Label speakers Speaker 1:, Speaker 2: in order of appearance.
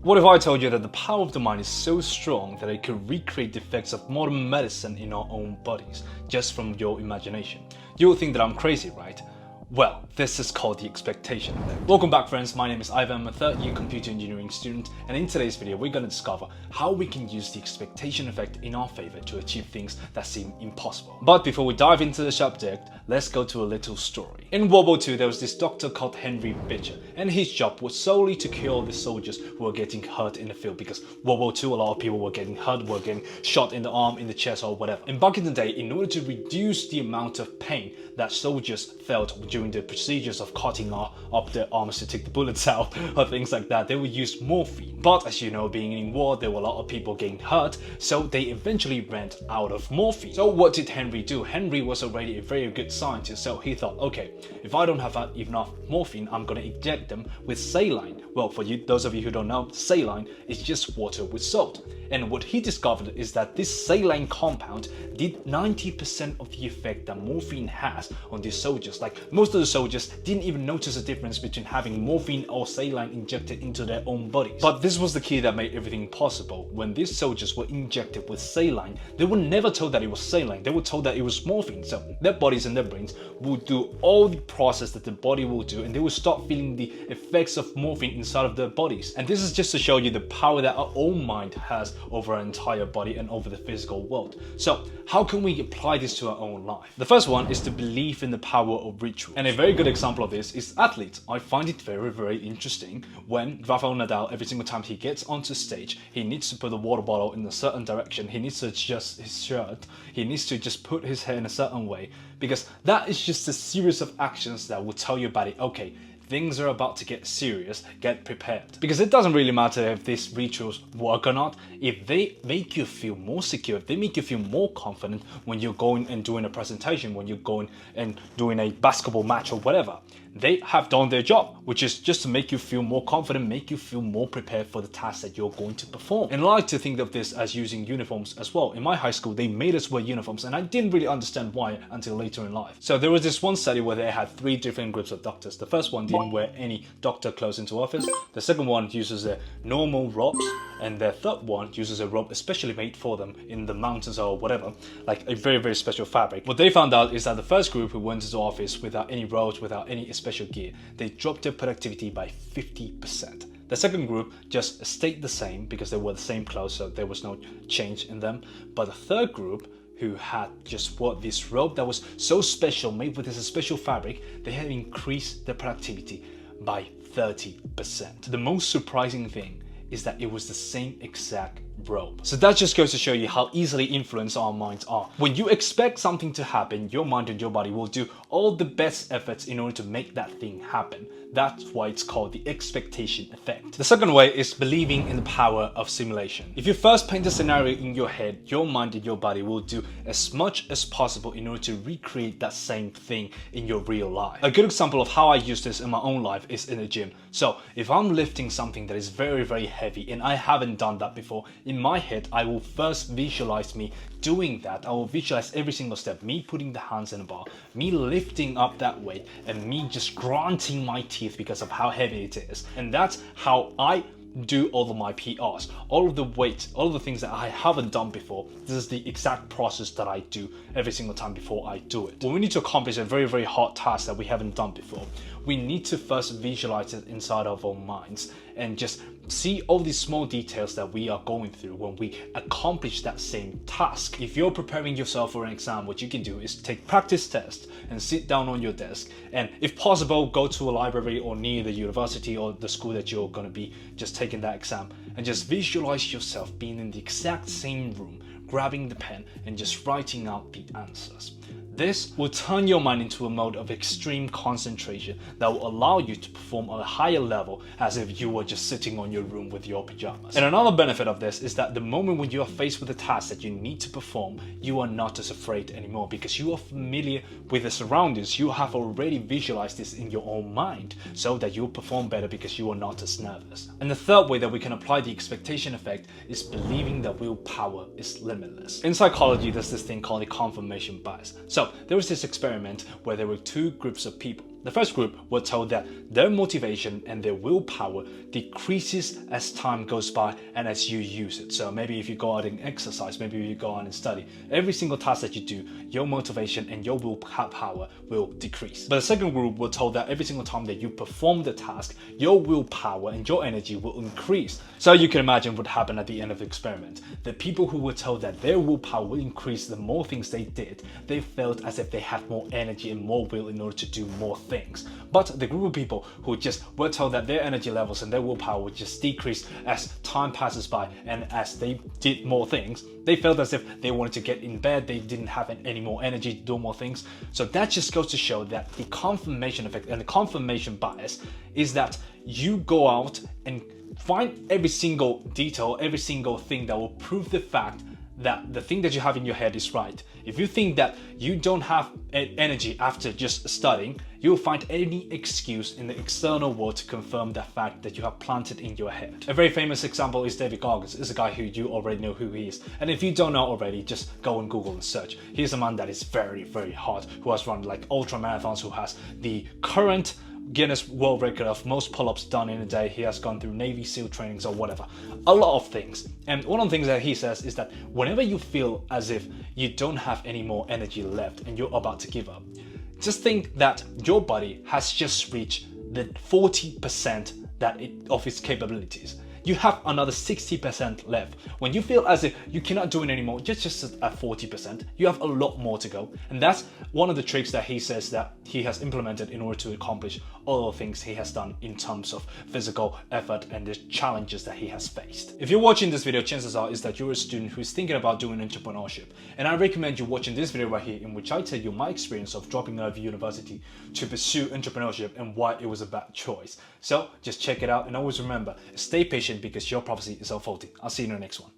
Speaker 1: What if I told you that the power of the mind is so strong that it could recreate the effects of modern medicine in our own bodies, just from your imagination? You'll think that I'm crazy, right? Well, this is called the expectation effect. Welcome back, friends. My name is Ivan. I'm a third-year computer engineering student, and in today's video we're going to discover how we can use the expectation effect in our favor to achieve things that seem impossible. But before we dive into the subject, let's go to a little story. In World War II, there was this doctor called Henry Beecher, and his job was solely to cure the soldiers who were getting hurt in the field, because World War II, a lot of people were getting hurt, were getting shot in the arm, in the chest, or whatever. And back in the day, in order to reduce the amount of pain that soldiers felt during the procedures of cutting up their arms to take the bullets out or things like that, they would use morphine. But as you know, being in war, there were a lot of people getting hurt, so they eventually ran out of morphine. So what did Henry do? Henry was already a very good scientist, so he thought, okay, if I don't have enough morphine, I'm gonna inject them with saline. Well, for you, those of you who don't know, saline is just water with salt. And what he discovered is that this saline compound did 90% of the effect that morphine has on these soldiers. Like, most of the soldiers didn't even notice a difference between having morphine or saline injected into their own bodies. But this was the key that made everything possible. When these soldiers were injected with saline, they were never told that it was saline. They were told that it was morphine. So their bodies and their brains would do all the process that the body will do, and they will start feeling the effects of morphine inside of their bodies. And this is just to show you the power that our own mind has over our entire body and over the physical world. So how can we apply this to our own life? The first one is to believe in the power of ritual. And a very good example of this is athletes. I find it very, very interesting when Rafael Nadal, every single time he gets onto stage, he needs to put the water bottle in a certain direction, he needs to adjust his shirt, he needs to just put his hair in a certain way, because that is just a series of actions that will tell your body, okay, things are about to get serious, get prepared. Because it doesn't really matter if these rituals work or not, if they make you feel more secure, if they make you feel more confident when you're going and doing a presentation, when you're going and doing a basketball match or whatever, they have done their job, which is just to make you feel more confident, make you feel more prepared for the task that you're going to perform. And I like to think of this as using uniforms as well. In my high school, they made us wear uniforms, and I didn't really understand why until later in life. So there was this one study where they had 3 different groups of doctors. The first one didn't wear any doctor clothes into office. The second one uses their normal robes, and their third one uses a robe especially made for them in the mountains or whatever, like a very, very special fabric. What they found out is that the first group who went into office without any robes, without any special gear, they dropped their productivity by 50%. The second group just stayed the same because they wore the same clothes, so there was no change in them. But the third group, who had just wore this robe that was so special, made with this special fabric, they had increased their productivity by 30%. The most surprising thing is that it was the same exact robe. So that just goes to show you how easily influenced our minds are. When you expect something to happen, your mind and your body will do all the best efforts in order to make that thing happen. That's why it's called the expectation effect. The second way is believing in the power of simulation. If you first paint a scenario in your head, your mind and your body will do as much as possible in order to recreate that same thing in your real life. A good example of how I use this in my own life is in a gym. So if I'm lifting something that is very, very heavy and I haven't done that before, in my head, I will first visualize me doing that. I will visualize every single step, me putting the hands in the bar, me lifting up that weight, and me just grunting my teeth because of how heavy it is. And that's how I do all of my PRs, all of the weight, all of the things that I haven't done before. This is the exact process that I do every single time before I do it. When we need to accomplish a very, very hard task that we haven't done before, we need to first visualize it inside of our minds and just see all these small details that we are going through when we accomplish that same task. If you're preparing yourself for an exam, what you can do is take practice tests and sit down on your desk, and if possible, go to a library or near the university or the school that you're going to be just taking that exam, and just visualize yourself being in the exact same room, grabbing the pen and just writing out the answers. This will turn your mind into a mode of extreme concentration that will allow you to perform at a higher level as if you were just sitting on your room with your pajamas. And another benefit of this is that the moment when you are faced with a task that you need to perform, you are not as afraid anymore because you are familiar with the surroundings. You have already visualized this in your own mind so that you'll perform better because you are not as nervous. And the third way that we can apply the expectation effect is believing that willpower is limitless. In psychology, there's this thing called the confirmation bias. So there was this experiment where there were 2 groups of people. The first group were told that their motivation and their willpower decreases as time goes by and as you use it. So maybe if you go out and exercise, maybe if you go out and study, every single task that you do, your motivation and your willpower will decrease. But the second group were told that every single time that you perform the task, your willpower and your energy will increase. So you can imagine what happened at the end of the experiment. The people who were told that their willpower will increase the more things they did, they felt as if they had more energy and more will in order to do more things. But the group of people who just were told that their energy levels and their willpower would just decrease as time passes by and as they did more things, they felt as if they wanted to get in bed, they didn't have any more energy to do more things. So that just goes to show that the confirmation effect and the confirmation bias is that you go out and find every single detail, every single thing that will prove the fact that the thing that you have in your head is right. If you think that you don't have energy after just studying, you'll find any excuse in the external world to confirm the fact that you have planted in your head. A very famous example is David Goggins. It's a guy who you already know who he is. And if you don't know already, just go on Google and search. He's a man that is very, very hard, who has run like ultra marathons, who has the current Guinness World Record of most pull-ups done in a day. He has gone through Navy SEAL trainings or whatever, a lot of things. And one of the things that he says is that whenever you feel as if you don't have any more energy left and you're about to give up, just think that your body has just reached the 40% of its capabilities. You have another 60% left. When you feel as if you cannot do it anymore, just at 40%, you have a lot more to go. And that's one of the tricks that he says that he has implemented in order to accomplish all the things he has done in terms of physical effort and the challenges that he has faced. If you're watching this video, chances are is that you're a student who's thinking about doing entrepreneurship. And I recommend you watching this video right here, in which I tell you my experience of dropping out of university to pursue entrepreneurship and why it was a bad choice. So just check it out, and always remember, stay patient because your prophecy is unfolding. I'll see you in the next one.